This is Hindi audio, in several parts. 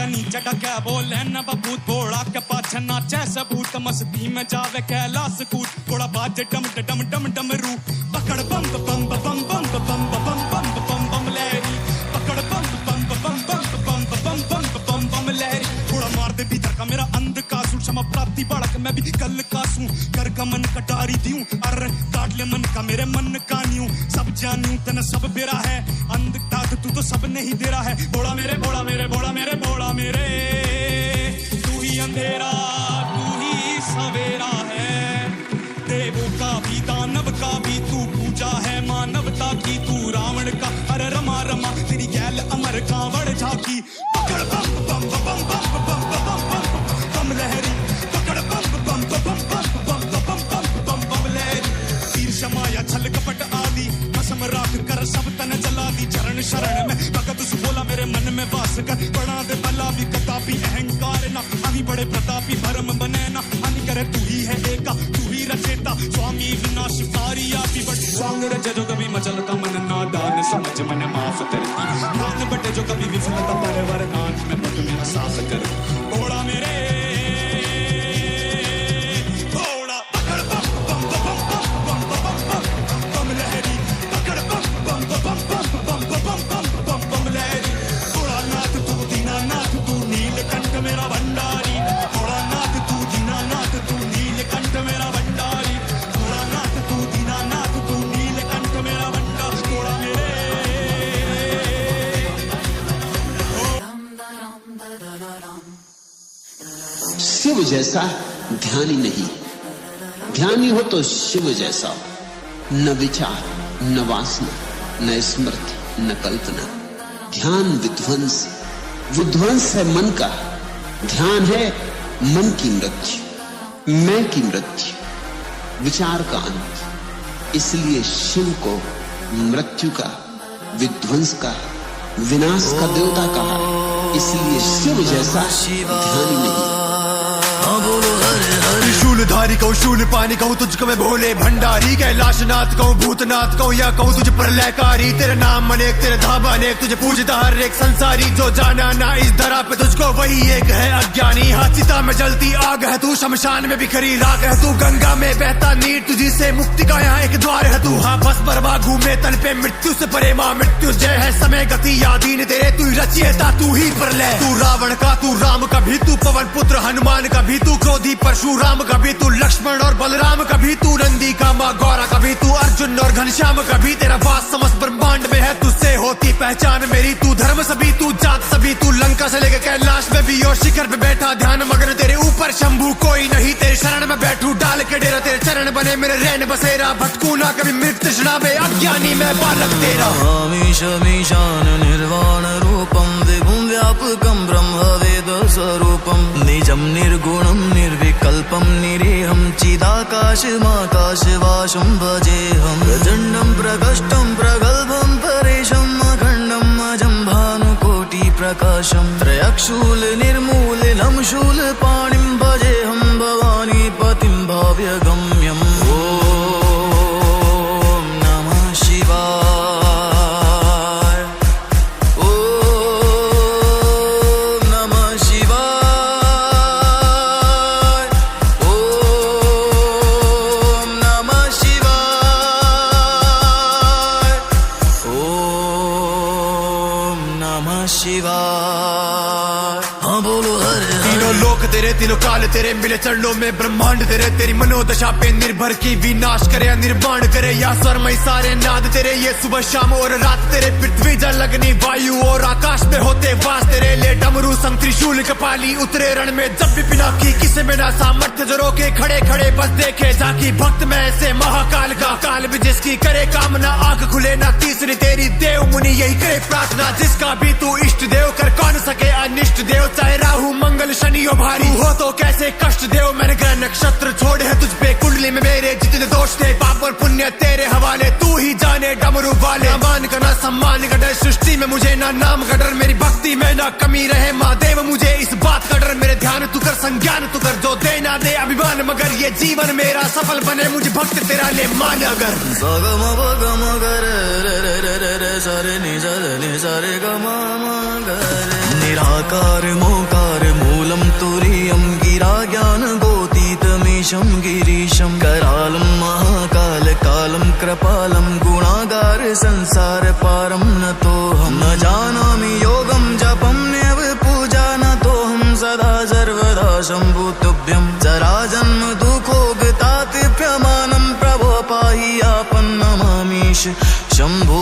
ते नीचे टके बोले न बबूत बोड़ा के पाछे नाचे सबूत मस्ती में जावे कैलाश कूद थोड़ा बाजे डम डम डम डम रू पकड़ बम बम बम बम बम बम बम बम बम बम लहरी पकड़ बम बम बम बम बम बम बम बम बम लहरी थोड़ा मार दे भीतर का मेरा अंधकासु क्षमा प्राप्ति बालक मैं भी कल कासू कर का मन कटारी दियूं अरे काट ले मन का मेरे मन का न्यू सब जानू तने सब बेरा है अंधता तू तो सब नहीं दे रहा है बोला मेरे बोला मेरे बोला मेरे बोला मेरे तू ही अंधेरा तू ही सवेरा है देवों का भी दानव का भी तू पूजा है मानवता की तू रावण का हर रमा रमा तेरी गैल अमर कांवड़ झाकी पकड़ बम बम बम बम बम बम बम बम लहरी पकड़ बम बम बम बम बम बम बम बम लहरी तीर शमाया छल कपट आदि कसम राख कर सब तन जला दी चरण शरण में भगत सु बोला मेरे मन में वास कर बड़ा दे भला भी कतापी अहंकार ना अभी बड़े प्रतापी भरम बने ना हानि करे तू ही है एका तू ही रचेता स्वामी विनाशकारी आपी बट स्वांग रज जो कभी मचलता मन नादान समझ मन माफ करती ध्यान बटे जो कभी विफलता पर वरदान में पग मेरा साफ कर घोड़ा मेरे घोड़ा पकड़ बम बम बम बम बम बम बम लहरी पकड़ बम बम बम बम बम बम बम बम लहरी घोड़ा नाथ तू दीनानाथ तू नीलकंठ मेरा भंडारी घोड़ा नाथ तू दीनानाथ तू नीलकंठ मेरा भंडारी घोड़ा नाथ तू दीनानाथ तू नीलकंठ मेरा भंडारी घोड़ा मेरे शिव जैसा ध्यानी नहीं, ध्यानी हो तो शिव जैसा हो। न विचार न वासना न स्मृति न कल्पना। ध्यान विध्वंस, विध्वंस है मन का, ध्यान है मन की मृत्यु, मैं की मृत्यु, विचार का अंत। इसलिए शिव को मृत्यु का, विध्वंस का, विनाश का देवता कहा। इसलिए शिव जैसा ध्यानी नहीं। शूलधारी कहूँ शूल पानी कहूँ तुझको मैं भोले भंडारी कैलाशनाथ कहूँ भूतनाथ कहूँ या कहूँ तुझे प्रलयकारी तेरे नाम अनेक तेरे धाम अनेक तुझे पूजता हर एक संसारी जो जाना ना इस धरा पे तुझको वही एक है अज्ञानी। हाथीता में जलती आग है तू, शमशान में बिखरी राख है तू, गंगा में बहता नीर तुझी से मुक्ति का यहाँ एक द्वार है तू। हाँ बस बर्बाद घूमे तन पे मृत्यु से परे माँ मृत्यु जय है समय गति यादीन तेरे तू रचयिता तू ही प्रलय। तू रावण का तू राम का भी तू पवन पुत्र हनुमान का भी तू क्रोधी परशुराम का भी तू लक्ष्मण और बलराम का भी तू नंदी का माँ गौरा का भी तू अर्जुन और घनश्याम का भी तेरा वास समस्त ब्रह्मांड में है तुझसे होती पहचान मेरी। तू धर्म सभी तू जात सभी तू लंका से लेकर कैलाश में भी और शिखर पे बैठा ध्यान मग्न तेरे ऊपर शंभू कोई नहीं तेरे शरण में बैठू डाल के डेरा तेरे चरण बने मेरे रैन बसेरा भटकू ना कभी मृत तृष्णा में अज्ञानी मैं बालक तेरा। मीशान निर्वाण रूपम विभुम व्यापकम ब्रह्म वेद स्वरूपम निजम निर्गुणम निर्विकल्पम निरीहम चिदाकाशमाकाशवासं भजेऽहं प्रचण्डं प्रकष्टं प्रगल्भं परेशं अखण्डं अजं भानुकोटिप्रकाशं त्रयक्षूल निर्मूलिनं शूलपाणिं भजेऽहं भवानीपतिं भाव्यगम्यम्। ॐ नमः शिवाय, ॐ नमः शिवाय, ॐ नमः शिवाय, ॐ नमः शिवाय। हाँ बोलो हरे हरे। तीनों लोक तेरे तीनों काल तेरे मिले चरणों में ब्रह्मांड तेरे तेरी मनोदशा पे निर्भर की विनाश करे या निर्माण करे या स्वरमय सारे नाद तेरे ये सुबह शाम और रात तेरे पृथ्वी जल अग्नि वायु और आकाश में होते वास तेरे ले डमरू संग त्रिशूल कपाली उतरे रण में जब भी पिनाकी किसे में ना सामर्थ्य जो रोके खड़े खड़े बस देखे जाकी भक्त में ऐसे महाकाल का काल भी जिसकी करे कामना आंख खुले ना तीसरी तेरी देव मुनि यही करे प्रार्थना जिसका भी तू इष्ट देव कर कौन सके अनिष्ट देव चाहे राहु मंगल शनि हो भारी हो तो कैसे कष्ट देव मैंने ग्रह नक्षत्र छोड़े हैं तुझ पे कुंडली में मेरे जितने दोष थे पाप और पुण्य तेरे हवाले तू ही जाने डमरू वाले। मान का ना सम्मान का डर सृष्टि में मुझे ना नाम का डर मेरी भक्ति में ना कमी रहे महादेव मुझे इस बात का डर मेरे ध्यान तू कर संज्ञान तू कर जो दे ना दे अभिमान मगर ये जीवन मेरा सफल बने मुझे भक्त तेरा ले मान अगर। सगम बगम गर रे रे रे रे रे सारे नि सारे ग म ग रे निराकार मोकार मूलम तुरीयम गिरा ज्ञान गोतीतमीशं गिरीशं करालं महाकाल कालं कृपालं गुणागार संसार पारं नतोऽहं न जानामि योगं जपं नैव पूजा नतोऽहं सदा सर्वदा शम्भो तुभ्यं जरा जन्म दुःखोगतातिप्यमानं प्रभो पाहि आपं नमामीश शम्भो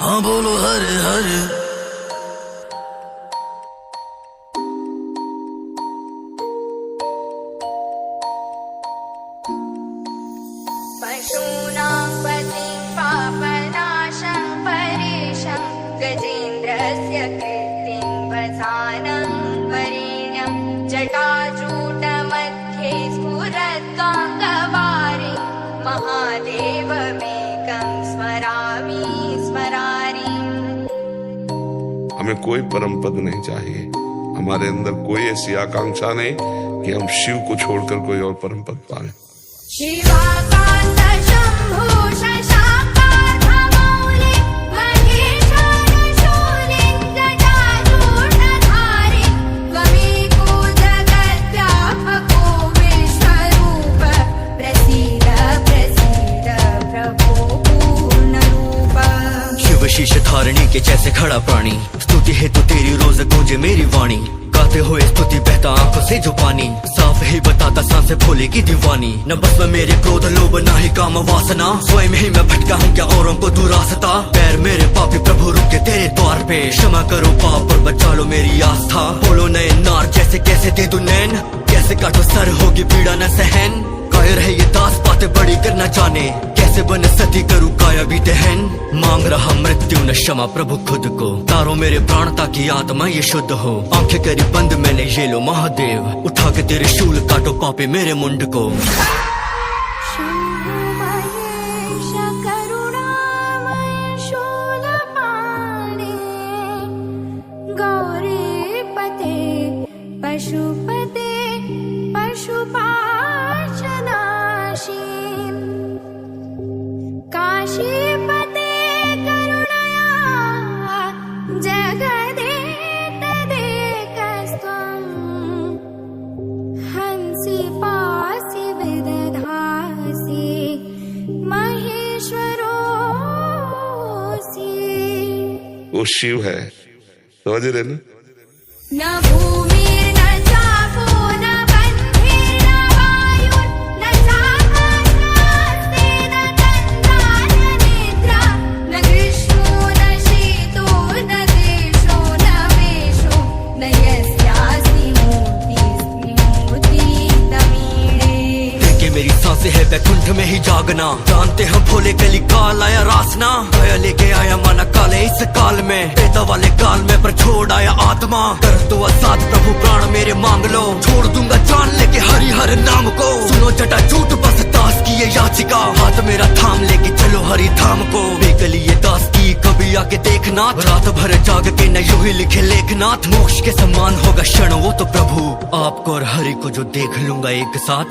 हाँ बोलो हर हर पशूनां पतिं पापनाशं परेशं गजेन्द्रस्य कीर्तिं वसानं वरेण्यं जटाजूटमध्ये स्फुरद्गाङ्गवारि महादेवमेकं स्मरामि स्मरामि। हमें कोई परम पद नहीं चाहिए, हमारे अंदर कोई ऐसी आकांक्षा नहीं कि हम शिव को छोड़कर कोई और परम पद पाए। शिवाकान्त शम्भो शशाकान्तमौले महेशानशूले जटाजूटधारे त्वमेको जगद्व्यापको विश्वरूप प्रसीद प्रसीद प्रभो पूर्णरूप। शिव शीश धारणी के जैसे खड़ा प्राणी स्तुति है तो तेरी रोज गूंजे मेरी वाणी गाते हुए स्तुति बहता आंखों से जो पानी साफ ही बताता सांसें भोले की दीवानी न बस में मेरे क्रोध लोभ ना ही काम वासना स्वयं ही मैं भटका हूँ क्या औरों को तू रास्ता पैर मेरे पापी प्रभु रुके तेरे द्वार पे क्षमा करो पाप और बचा लो मेरी आस्था बोलो नए नार जैसे कैसे दे दूं नैन कैसे काटो सर होगी पीड़ा न सहन कायर है ये दास बातें बड़ी करना जाने कैसे बने सती करूँ काया भी दहन मांग रहा मृत्यु न क्षमा प्रभु खुद को तारो मेरे प्राण ताकि आत्मा ये शुद्ध हो आंखें करी बंद मैंने ये लो महादेव उठा के तेरे शूल काटो पापे मेरे मुंड को। शम्भो महेश करुणामय शूलपाणे गौरीपते पशुपते पशुपाशनाशी काशीपते करुणया जगदेतदेकस्त्वं हंसि पासि विदधासि महेश्वरोऽसि। वो शिव है, समझ रहे ना? न भूमिर्न चापो न बन्धिर्न वायुर्न चाकाशास्ते न गन्धा न निद्रा न ग्रीष्मो न शीतो न देशो न वेशो न यस्यास्ति मूर्तिस्तमीडे। कि मेरी सांसें है बैकुंठ में ही जागना जानते हैं भोले गली काल आया रासना आया लेके आया माना काले इस काल में बेता वाले काल में पर छोड़ आया आत्मा कर तो आजाद प्रभु प्राण मेरे मांग लो छोड़ दूंगा जान लेके हरि हर नाम को सुनो जटा झूठ बस दास की ये याचिका हाथ मेरा थाम लेके चलो हरि धाम को बेकली ये दास की कभी आके देखना रात भर जाग के न यूं ही लिखे लेखनाथ मोक्ष के समान होगा क्षण वो तो प्रभु आपको और हरि को जो देख लूंगा एक साथ।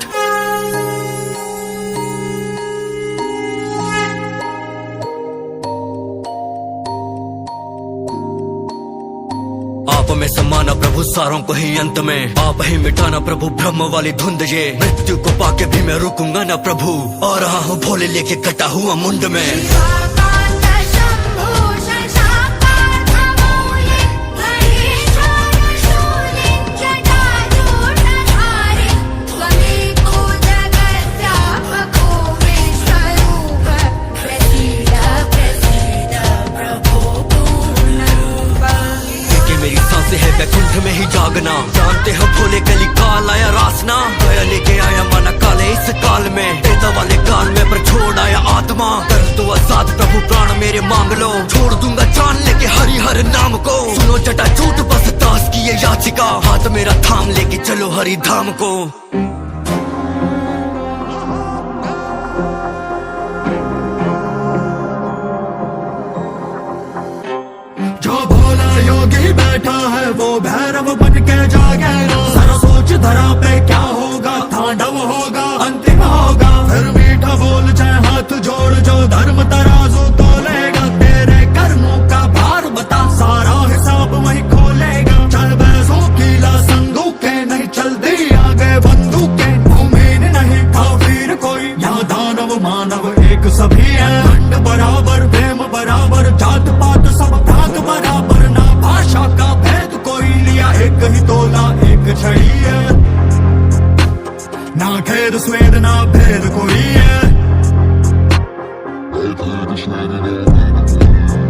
आप में समाना प्रभु सारों को ही अंत में आप ही मिटाना प्रभु ब्रह्म वाली धुंध ये मृत्यु को पाके भी मैं रुकूंगा ना प्रभु और रहा हूँ भोले लेके कटा हुआ मुंड में। शिवाकान्त शम्भो शशाकान्तमौले महेशानशूले जटाजूटधारे त्वमेको जगद्व्यापको विश्वरूप प्रसीद प्रसीद प्रभो पूर्णरूप। कि मेरी सांसें है बैकुंठ में ही जागना जानते हैं भोले कली काल आया रासना गया लेके आया माना काले इस काल में बेता वाले काल में पर छोड़ आया आत्मा कर तो आजाद प्रभु प्राण मेरे मांग लो छोड़ दूंगा जान लेके हरि हर नाम को सुनो जटा झूठ बस दास की ये याचिका हाथ मेरा थाम लेके चलो हरि धाम को। दानव होगा, अंतिम होगा। फिर मीठा बोल चाहे हाथ जोड़, जो धर्म तराजू तोलेगा, तेरे कर्मों का भार बता, सारा हिसाब वही खोलेगा। चाहे बैसों की संदूकें नहीं चलती आगे बंदूकें, उम्मीद नहीं काफिर कोई, यहाँ दानव मानव एक सभी है। खंड बराबर, प्रेम बराबर, जात पात सब भाग बराबर, ना भाषा का भेद कोई, लिया एक ही तोला एक छड़ी है। ना खेद स्वेद ना भेद कोई है।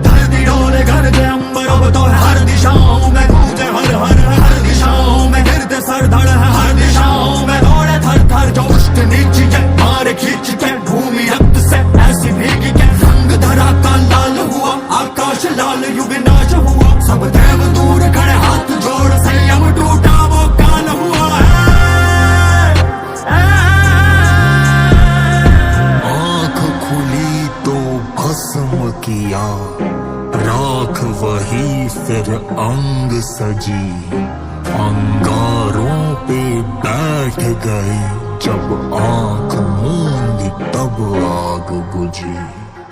धरती डोले घर के अंबर, अब तो हर दिशाओं में गूंजे हर हर, हर दिशाओं में गिरते सर धड़ है, हर दिशाओं में दौड़े थर थर, जो उष्ट नीच के मारे खींच के, भूमि रक्त से ऐसी भीगी के, रंग धरा का लाल हुआ, आकाश लाल युग नाश हुआ, सब देव दूर खड़े हाथ जोड़, संयम टूटा वो काल हुआ है। आँख खुली तो भस्म किया, राख वही फिर अंग सजी, अंगारों पे बैठ गए, जब आँख मूंदी तब आग बुझी।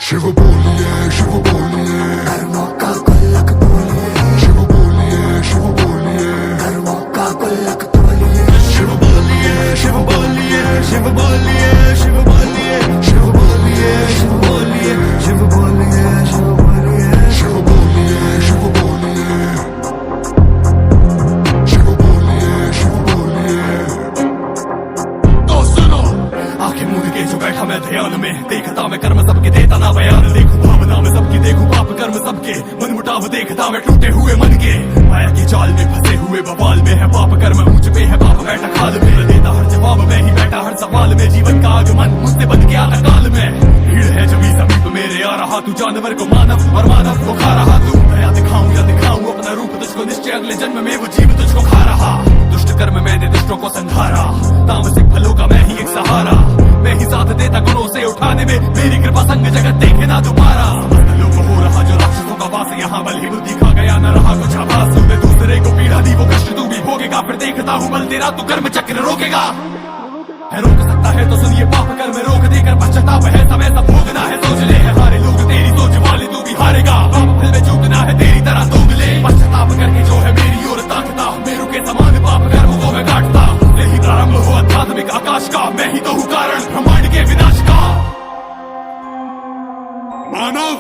शिव बोलिए शिव बोलिए, कर्मों का गुल्लक तोलिए, शिव बोलिए शिव बोलिए, कर्मों का गुल्लक तोलिए, शिव बोलिए शिव बोलिए, शिव बोलिए शिव बोलिए, शिव बोलिए शिव बोलिए, शिव बोलिए शिव बोलिए, शिव बोलिए शिव बोलिए, शिव बोलिए शिव बोलिए। तो सुनो, आंखें मूंद के जो बैठा मैं ध्यान में, देखता मैं कर्म सबके, देता ना बयान, देखो भावना में सबकी, देखो पाप कर्म सबके, मन मुटाव देखता मैं टूटे हुए मन के, माया की जाल में फंसे हुए बवाल में है पाप कर्म, मुझ पे है पाप बैठा खाल में, देता हर जवाब मैं ही बैठा हर सवाल में, जीवन का आगमन मुझसे बन गया अकाल में, भीड़ है जमी समीप मेरे आ रहा, तू जानवर को मानव और मानव को खा रहा, तू दया दिखाऊं या दिखाऊं अपना रूप तुझको, निश्चय अगले जन्म में वो जीव तुझको खा रहा, दुष्ट कर्म मैंने दुष्टों को संधारा, तामसिक फलों का मैं ही एक सहारा, मैं ही साथ देता गुणों से उठाने में, मेरी कृपा संग जगत देखे ना दोबारा, लोग हो रहा जो राक्षसों का वास, यहाँ बल ही बुद्धि खा गया न रहा कुछ आभास, तूने दूसरे को पीड़ा दी वो कष्ट तू भी भोगेगा, फिर देखता हूँ बल तेरा तू कर्म चक्र रोकेगा, है रोक सकता है तो सुनिए पाप कर्म रोक देकर, पश्चाताप है समय सब भोगना है, सोच ले है हारे लोग तेरी सोच वाले, तू भी हारेगा, पाप फल में चूकना है तेरी तरह दोगले, पश्चाताप करके जो है मेरी ओर ताकता, मेरू के समान पाप कर्म को मैं काटता, से ही प्रारंभ हो आध्यात्मिक आकाश का, मैं ही तो हूँ कारण ब्रह्मांड के विनाश का। मानव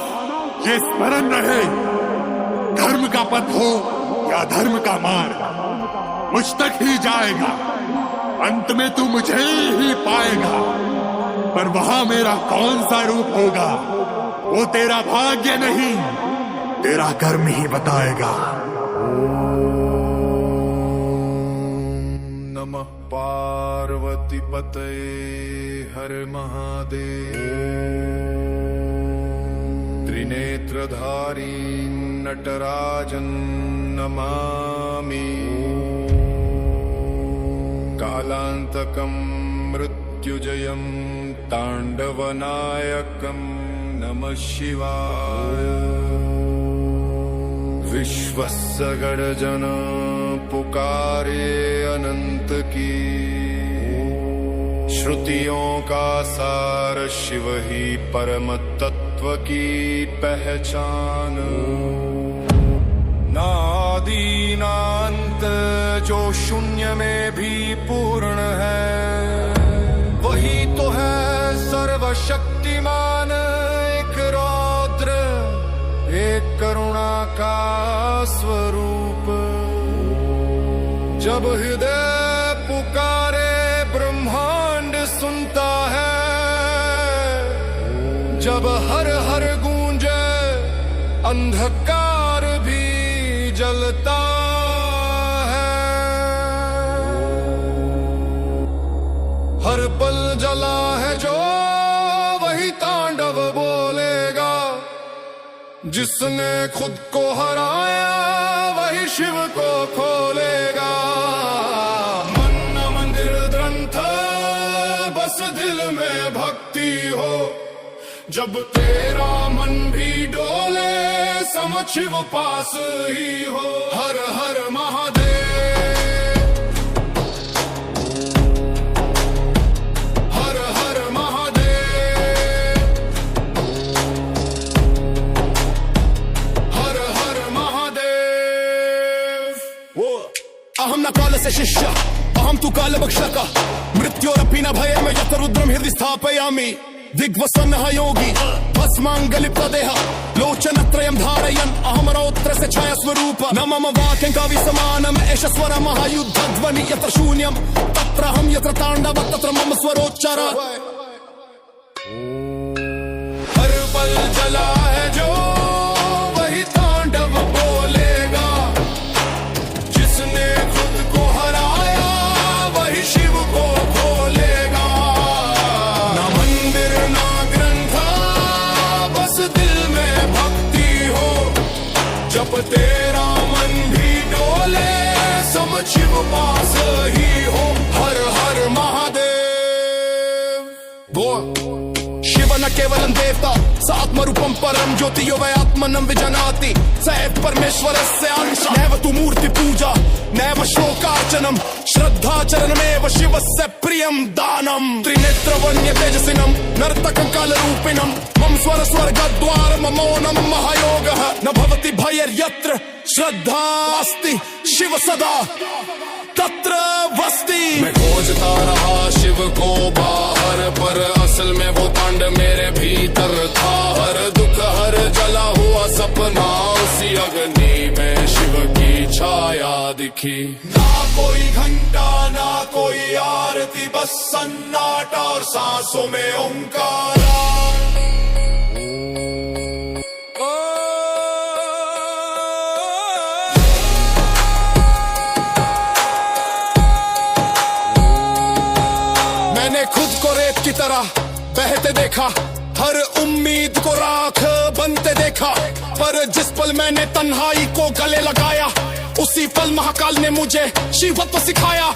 ये स्मरण रहे, धर्म का पथ हो या धर्म का मार्ग, मुझ तक ही जाएगा, अंत में तू मुझे ही पाएगा, पर वहां मेरा कौन सा रूप होगा वो तेरा भाग्य नहीं, तेरा कर्म ही बताएगा। नमः पार्वती पतये हर महादेव, त्रिनेत्रधारी नटराजन नमामि, कालांतकं मृत्युजयं तांडवनायकं नमः शिवाय। विश्वस्य गणजन पुकारे अनंत की, श्रुतियों का सार शिव ही परम तत्व की पहचान। नादि नांत जो शून्य में भी पूर्ण है, वही तो है सर्वशक्तिमान, एक रौद्र एक करुणा का स्वरूप। जब हृदय पुकारे ब्रह्मांड सुनता है, जब हर हर गूंजे अंधकार भी जलता है। हर पल जला है जो वही तांडव बोलेगा, जिसने खुद को हराया वही शिव को खोलेगा। मन मंदिर ग्रंथ बस दिल में भक्ति हो, जब तेरा मन भी डोले समझ शिव पास ही हो। हर हर महादेव, च शिष्य अहं तु कालभक्षक मृत्योरपि न भयेन यत्र रुद्रं हृदि स्थापयामि दिग्वसन्नः योगी भस्माङ्गलिप्रदेह लोचनत्रयं धारयन् अहमरौत्रस्य छायास्वरूप न मम वाक्यं कविसमानम् एष स्वरः महायुद्धध्वनि यत्र शून्यं तत्रहं यत्र ताण्डव तत्र मम स्वरोच्चार हर पल जला है जो वही तांडव बोलेगा जिसने खुद को हराया वही शिव को खोलेगा ना मंदिर ना ग्रंथ बस दिल में भक्ति हो जब तेरा मन भी डोले समझ शिव पास ही हो हर हर महादेव शिव न केवलं देवता स आत्मरूपं परं ज्योतियो वै आत्मनं विजानाति स एव परमेश्वरस्य अंशः नैव तु मूर्तिपूजा नैव शोकार्चनं श्रद्धाचरणमेव शिवस्य प्रियं दानं त्रिनेत्रवन्य तेजसिनं नर्तकं कालरूपिणं मम स्वर्गद्वार ममोनं महायोगः न भवति भयर्यत्र श्रद्धा अस्ति शिव सदा तत्र वस्ति मैं खोजता रहा शिव को बाहर पर असल में वो तांड मेरे भीतर था हर दुख हर जला हुआ सपना उसी अग्नि में शिव की छाया दिखी ना कोई घंटा ना कोई आरती बस सन्नाटा और सांसों में ओंकारा खुद को रेत की तरह बहते देखा हर उम्मीद को राख बनते देखा पर जिस पल मैंने तन्हाई को गले लगाया उसी पल महाकाल ने मुझे शिवत्व सिखाया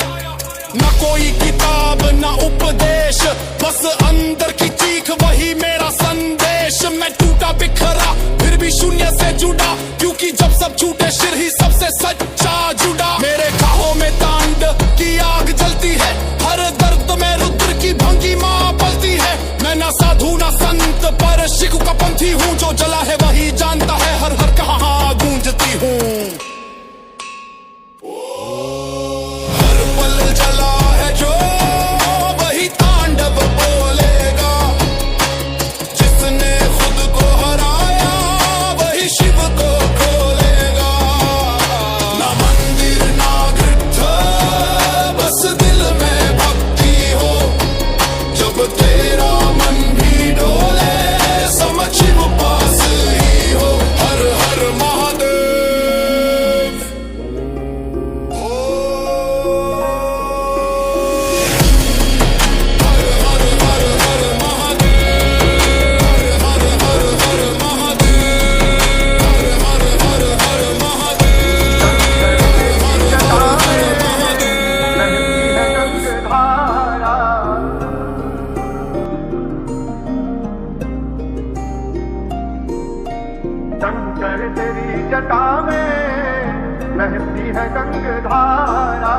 न कोई किताब न उपदेश बस अंदर की चीख वही मेरा संदेश मैं टूटा बिखरा फिर भी शून्य से जुड़ा क्योंकि जब सब छूटे शिर ही सबसे सच्चा जुड़ा मेरे घावों में तांड की आग जलती है हर दर्द में रुद्र की भंगी माँ पलती है मैं ना साधु ना संत पर शिव का पंथी हूँ जो जला है वही जानता है हर हर कहाँ गूंजती हूँ हर पल जला है जो वही तांडव बोलेगा जिसने खुद को हराया वही शिव को खोलेगा ना मंदिर ना ग्रंथ बस दिल में भक्ति हो जब तेरा मन भी डोले समझ शिव पास ही हो हर हर महादेव शंकर तेरी जटा में बहती है गंगधारा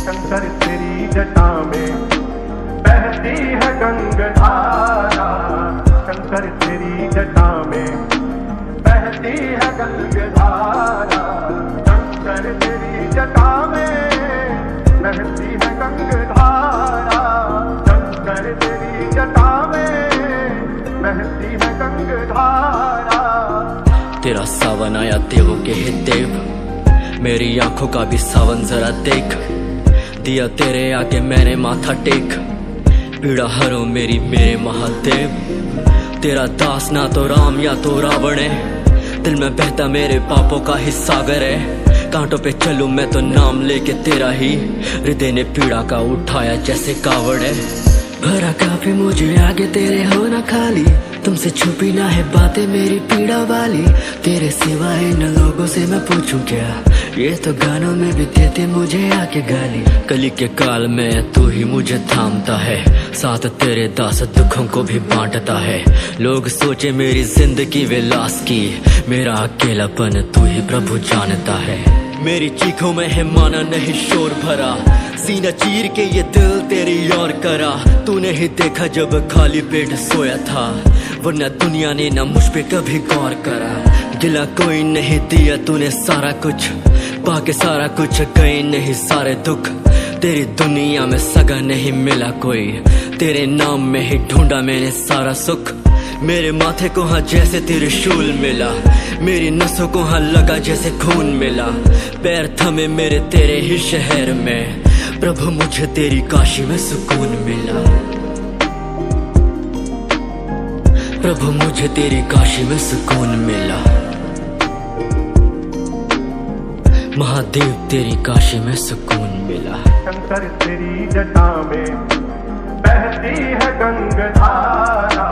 शंकर तेरी जटा में बहती है गंगधारा शंकर तेरी जटा में बहती है गंगधारा शंकर तेरी जटा में बहती है गंगधारा शंकर तेरी जटा में बहती है गंगधारा तेरा सावन आया देवों के हे देव मेरी आंखों का भी सावन जरा देख दिया तेरे आगे मैंने माथा टेक पीड़ा हरो मेरी मेरे महादेव तेरा दास ना तो राम या तो रावण है दिल में बहता मेरे पापों का ही सागर है कांटों पे चलूं मैं तो नाम लेके तेरा ही हृदय ने पीड़ा का उठाया जैसे कावड़ है भरा काफी मुझे आगे तेरे हो ना खाली तुमसे छुपी ना है बातें मेरी पीड़ा वाली तेरे सिवा इन लोगों से मैं पूछूं क्या ये तो गानों में भी देते मुझे आके गाली कली के काल में तू ही मुझे थामता है साथ तेरे दास दुखों को भी बांटता है लोग सोचे मेरी जिंदगी विलास की मेरा अकेलापन तू ही प्रभु जानता है मेरी चीखों में है माना नहीं शोर भरा सीना चीर के ये दिल तेरी ओर करा तूने ही देखा जब खाली पेट सोया था वरना दुनिया ने ना मुझ पे कभी गौर करा। गिला कोई नहीं दिया तूने सारा कुछ, पाके सारा कुछ गए नहीं सारे दुख। तेरी दुनिया में सगा नहीं मिला कोई, तेरे नाम में ही ढूंढा मैंने सारा सुख। मेरे माथे को हाँ जैसे त्रिशूल मिला, मेरी नसों को हाँ लगा जैसे खून मिला। पैर थमे मेरे तेरे ही शहर में, प्रभु मुझे तेरी काशी में सुकून मिला। प्रभु मुझे तेरी काशी में सुकून मिला। महादेव तेरी काशी में सुकून मिला। शंकर तेरी जटा में बहती है गंगाधारा,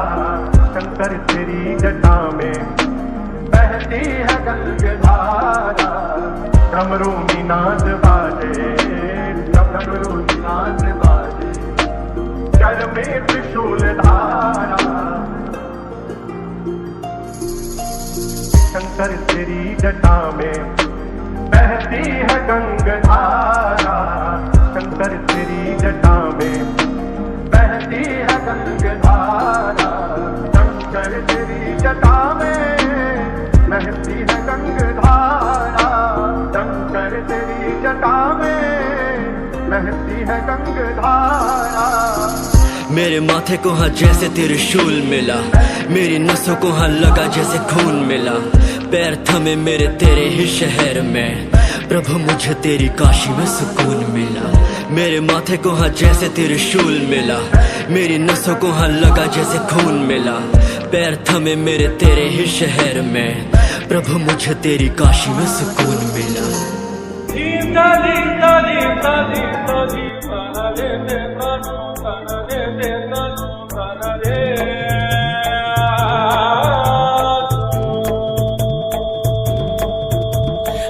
शंकर तेरी जटा में बहती है गंगाधारा। डमरू निनाद बाजे, डमरू निनाद बाजे, कर में त्रिशूल धारा। शंकर तेरी जटा में बहती है गंगाधारा, शंकर तेरी जटा में बहती है गंगाधारा। शंकर तेरी जटा में बहती है गंगाधारा, शंकर तेरी जटा में बहती है गंगाधारा। मेरे माथे को हाँ जैसे त्रिशूल मिला, मेरी नसों को हाँ लगा जैसे खून मिला। पैर थमे मेरे तेरे ही शहर में, प्रभु मुझे तेरी काशी में सुकून मिला। मेरे माथे को हाँ जैसे त्रिशूल मिला, मेरी नसों को हाँ लगा जैसे खून मिला। पैर थमे मेरे तेरे ही शहर में, प्रभु मुझे तेरी काशी में सुकून मिला।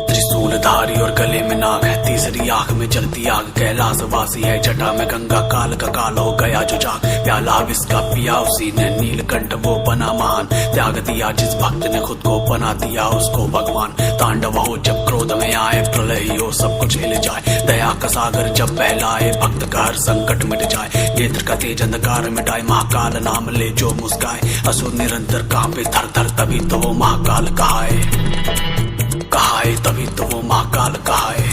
त्रिशूलधारी और गले में नाग है, तीसरी आंख में जलती आग। कैलाश वासी है, जटा में गंगा, काल का काल हो गया जो जाग। प्याला विस्का पिया उसी ने, नीलकंठ वो बना महान। त्याग दिया जिस भक्त ने खुद को, बना दिया उसको भगवान। तांडव हो जब क्रोध में आए, प्रलय हो सब कुछ हिल जाए। दया का सागर जब बहलाए, भक्त का हर संकट मिट जाए। नेत्र का तेज अंधकार मिटाए, महाकाल नाम ले जो मुस्काए। असुर निरंतर कांपे थर थर, तभी तो वो महाकाल कहाए। कहाए तभी तो वो महाकाल कहाए।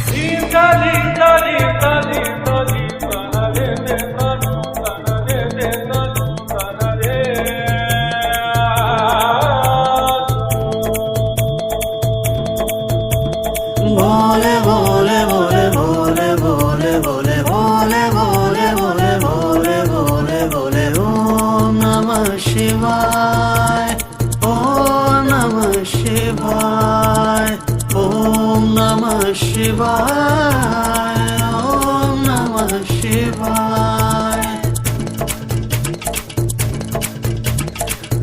भोले भोले भोले भोले भोले भोले भोले भोले भोले भोले भोले भोले। ओम नमः शिवाय, ओम नमः शिवाय, ओम नमः शिवाय, ओम नमः शिवाय।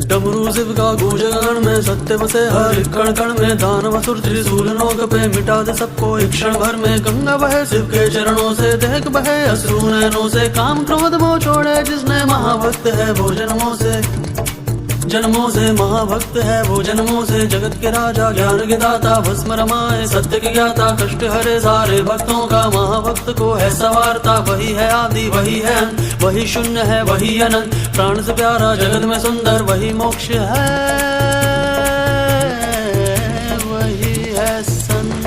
डमरू शिव का गूंजे गगन में, सत्य बसे हर कण कण में। दानव असुर त्रिशूल नोक पे, मिटा दे सबको एक क्षण भर में। गंगा बहे शिव के चरणों से, देख बहे अश्रु नैनों से। काम क्रोध वो छोड़े जिसने, महाभक्त है वो जन्मों से। जन्मों से महाभक्त है वो जन्मों से। जगत के राजा ज्ञान के दाता, भस्म रमाए सत्य की ज्ञाता। कष्ट हरे सारे भक्तों का, महाभक्त को है सवारता। वही है आदि वही है अंत, वही शून्य है वही अनंत। प्राण से प्यारा जगत में सुंदर, वही मोक्ष है वही है संत।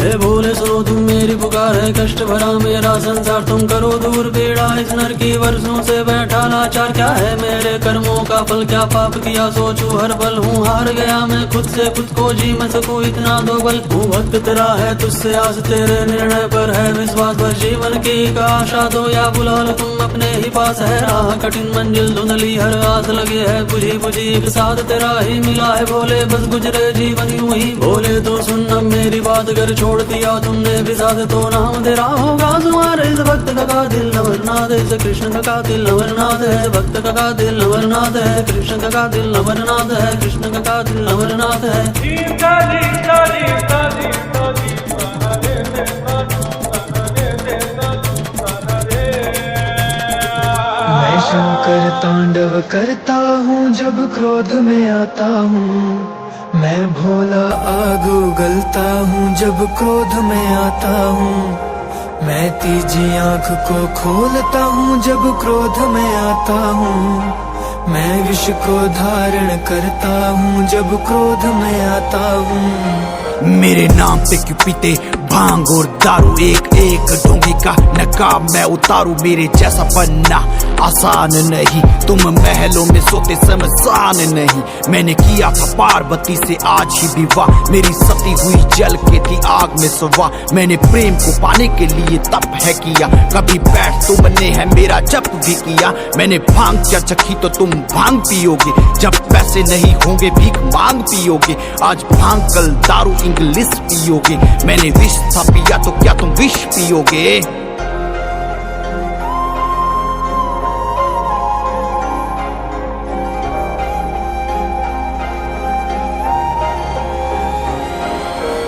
हे भोले सुनो तुम मेरी पुकार है, कष्ट भरा मेरा संसार तुम करो दूर। पीड़ा इस नर की वर्षों से बैठा लाचार, क्या है मेरे कर्मों का फल, क्या पाप किया सोचू हर पल। हूँ हार गया मैं खुद से, खुद को जी मैं सकूँ इतना दो बल। हूँ भक्त तेरा है तुझसे आस, तेरे निर्णय पर है विश्वास। बस जीवन की आशा दो या बुला लो तुम अपने ही पास। है राह कठिन मंजिल धुंधली, हर आस लगे है बुझी बुझी। एक साथ तेरा ही मिला है भोले, बस गुजरे जीवन यूं ही। भोले तो सुन अब मेरी बात, कर छोड़ दिया तुमने भी साथ, तो नाम तेरा होगा तुम्हारे। इस भक्त का कातिल अमरनाथ है, इस कृष्ण का कातिल अमरनाथ है। भक्त का कातिल अमरनाथ है, कृष्ण का कातिल अमरनाथ है। कृष्ण का कातिल अमरनाथ है। मैं शंकर तांडव करता हूँ जब क्रोध में आता हूँ। मैं भोला आग उगलता हूँ जब क्रोध में आता हूँ। मैं तीजी आंख को खोलता हूँ जब क्रोध में आता हूँ। मैं विष को धारण करता हूँ जब क्रोध में आता हूँ। मेरे नाम पे क्यों पीते भांग और दारू, एक एक ढोंगी का नकाब मैं उतारू। मेरे जैसा बनना आसान नहीं, तुम महलों में सोते शमशान नहीं। मैंने किया था पार्वती से आज ही विवाह, मेरी सती हुई जल के थी आग में सवा। मैंने प्रेम को पाने के लिए तप है किया, कभी बैठ तुमने है मेरा जप भी किया। मैंने भांग क्या चखी तो तुम भांग पियोगे, जब पैसे नहीं होंगे भीख मांग पियोगे। आज भांग कल दारू इंग्लिश पियोगे। मैंने विष था पिया तो क्या तुम विष पियोगे?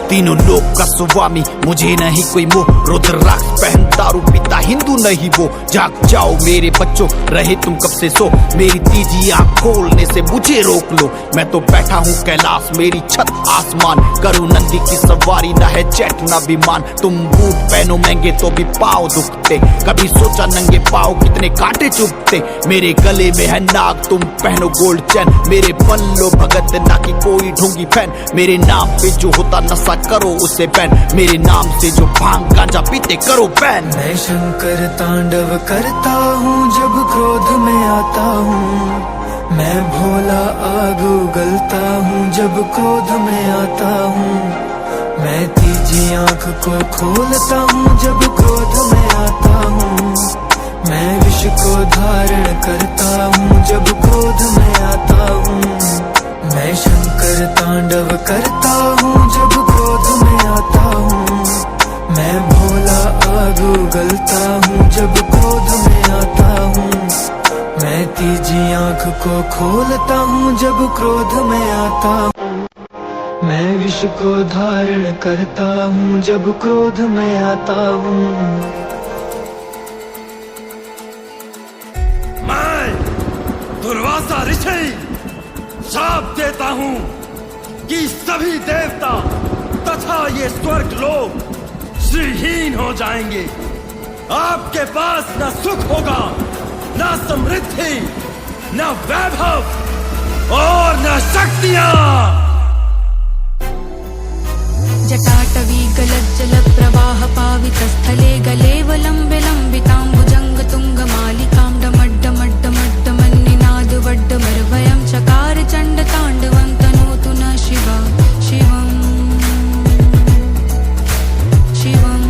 तीनों लोक का स्वामी मुझे नहीं कोई मोह, रुद्राक्ष पहन दारू पीता हिंदू नहीं वो। जाग जाओ मेरे बच्चों, रहे तुम कब से सो, मेरी तीजी आंख खोलने से मुझे रोक लो। मैं तो बैठा हूँ कैलाश, मेरी छत आसमान, करूँ नंदी की सवारी, ना है जेट ना विमान। तुम बूट पहनो महंगे तो भी पाँव दुखते, कभी सोचा नंगे पाँव कितने कांटे चुभते। मेरे गले में है नाग, तुम पहनो गोल्ड चैन, मेरे बन लो भगत ना कि कोई ढोंगी फैन। मेरे नाम पे जो होता नशा करो उसे बैन, मेरे नाम से जो भांग गांजा पीते करो बैन। मैं शंकर तांडव करता हूँ जब क्रोध में आता हूँ। मैं भोला आग उगलता हूँ जब क्रोध में आता हूँ। मैं तीजी आंख को खोलता हूँ जब क्रोध में आता हूँ। मैं विष को धारण करता हूँ जब क्रोध में आता हूँ। मैं शंकर तांडव करता हूँ जब क्रोध में आता हूँ। मैं भोला आग उगलता हूँ जब क्रोध में आता हूँ। मैं तीजी आंख को खोलता हूँ जब क्रोध में आता हूँ। मैं विष को धारण करता हूँ जब क्रोध में आता हूँ। मैं दुर्वासा ऋषि शाप देता हूँ कि सभी देवता तथा ये स्वर्ग लोग श्रीहीन हो जाएंगे। आपके पास न सुख होगा, न समृद्धि, न वैभव और न शक्तियां। जटाटवी गलज्जल प्रवाह पावित स्थले गलेवलं विलंबितां भुजंग तुंग मालिकां डमड्डमड्डमड्डमन्निनाद वड्डमर्भयं चकार चंड तांडवं तनोतु न शिवा शिवम् शिवम्।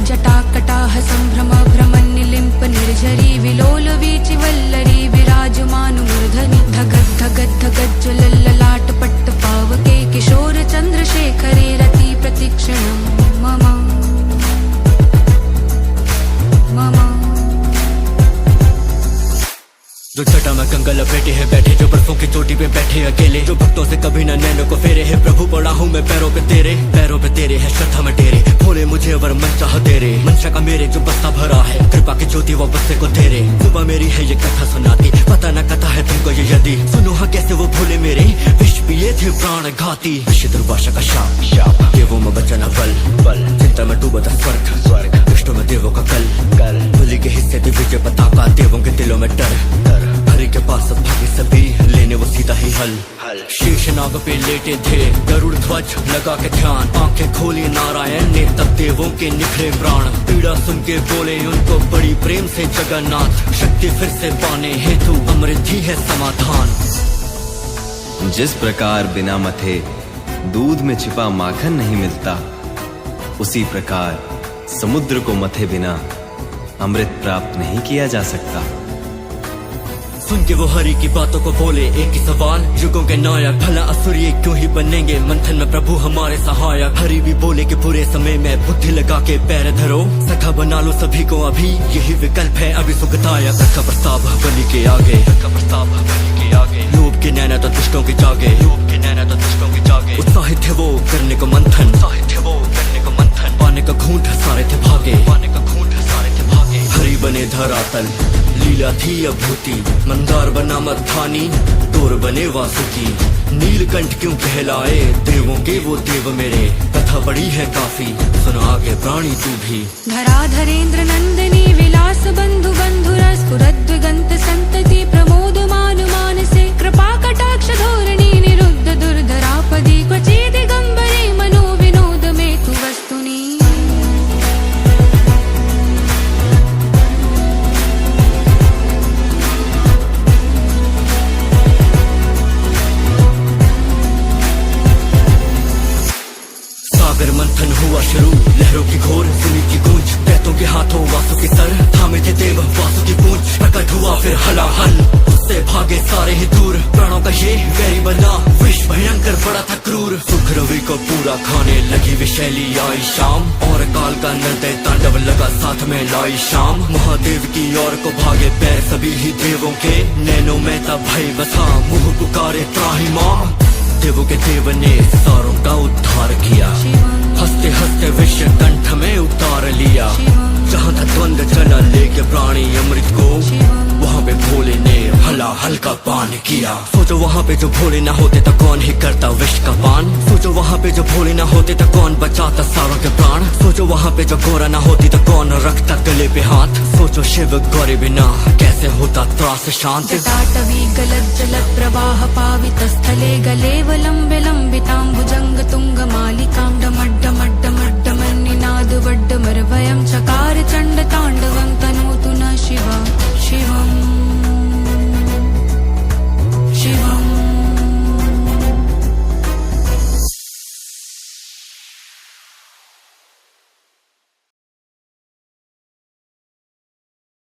जटाकटाह संभ्रम भ्रमन्निलिम्प निर्झरी विलोल वीचि वल्लरी विराजमानुमूर्धनि धगद् धगद् धगज्ज्वलल्ललाट पट्ट पावके किशोर चंद्रशेखरे रति प्रतिक्षणं मम मम। जो जटा में कंगा लपेटे हैं बैठे, जो बर्फों की चोटी पे बैठे अकेले, जो भक्तों से कभी न नैनों को फेरे है। प्रभु पड़ा हूँ मैं पैरों पे तेरे है श्रद्धा में तेरे। भोले मुझे अवर मन चाह तेरे, मनशा का मेरे जो बस्ता भरा है, कृपा की ज्योति वो बस्ते को तेरे। सुबह मेरी है ये कथा सुनाती, पता न कथा है तुमको ये यदि सुनो हाँ कैसे वो भोले मेरे विष पिए थे प्राण घाती। ऋषि दुर्वासा का शाप देवों में बचा न बल, चिंता में डूबा था स्वर्ग विष्णु में देवों का कल। बलि के हिस्से थे विजय पताका, देवों के दिलों में डर। हरि के पास सब भागे सभी, लेने वो सीधा ही हल। शीश नाग पे लेटे थे गरुड़ ध्वज लगा के ध्यान, आंखें खोली नारायण ने तब देवों के निखरे प्राण। पीड़ा सुन के बोले उनको बड़ी प्रेम से जगन्नाथ, शक्ति फिर से पाने हेतु अमृत ही है समाधान। जिस प्रकार बिना मथे दूध में छिपा माखन नहीं मिलता, उसी प्रकार समुद्र को मथे बिना अमृत प्राप्त नहीं किया जा सकता। सुन के वो हरि की बातों को बोले एक ही सवाल, युगों के नायक भला असुर ये क्यों ही बनेंगे, मंथन में प्रभु हमारे सहायक। हरि भी बोले कि बुरे समय में बुद्धि लगा के पैर धरो, सखा बना लो सभी को अभी यही विकल्प है अभी सुखदायक। रखा प्रस्ताव बलि के आगे, रखा प्रस्ताव बलि के आगे। लोभ के नैना तो दुष्टों की जागे, लोभ के नैना तो दुष्टों की जागे। उत्साहित थे वो करने को मंथन, उत्साहित थे वो करने को मंथन। पाने का घूंट सारे थे भागे, पाने का घूंट सारे थे भागे। हरि बने धरातल लीला थी अभूति, मंदार बना मत्थानी, तोर बने वासुकी। नीलकंठ क्यों कहलाए देवों के वो देव मेरे, कथा बड़ी है काफी सुन आगे प्राणी तू भी। धराधरेन्द्र नंदिनी विलास बंधु बंधुरस स्फुरद्विगंत संतति प्रमोद मान मानसे, कृपा कटाक्ष धोरणी निरुद्ध दुर्धरापदी, क्वचि दिगंबरे मनो विनोद में तु वस्तुनि। सागर मंथन हुआ शुरू, लहरों की घोर सुनी की गूंज, दैत्यों के हाथों वासु के सर थामे थे देव वासु की पूंछ, प्रकट हुआ फिर हलाहल उससे भागे सारे ही दूर, प्राणों का ये वैरी बना विष भयंकर बड़ा था क्रूर। सुख रवि को पूरा खाने लगी विशैली आई शाम, और काल का निर्दय तांडव लगा साथ में लाई शाम। महादेव की ओर को भागे पैर सभी ही देवों के, नैनों में तब भय बसा मुंह पुकारे त्राही माम। देवों के देव ने सारों का उद्धार किया, हंसते हंसते विष कंठ में उतार लिया। जहाँ था द्वंद चला लेके प्राणी अमृत को, वहाँ पे भोले ने हला हल्का पान किया। सोचो वहाँ पे जो भोले ना होते तो कौन ही करता विष का पान, सोचो वहाँ पे जो भोले ना होते तो कौन बचाता सारों के प्राण, सोचो वहाँ पे जो गौरा ना होती तो कौन रखता गले पे हाथ, सोचो शिव गौरी बिना कैसे होता त्रास शांत। जटाटवी गलत जलत प्रवाह पावित स्थले, गलेवलंबे लंबितां भुजंग तुंग मालिकां डम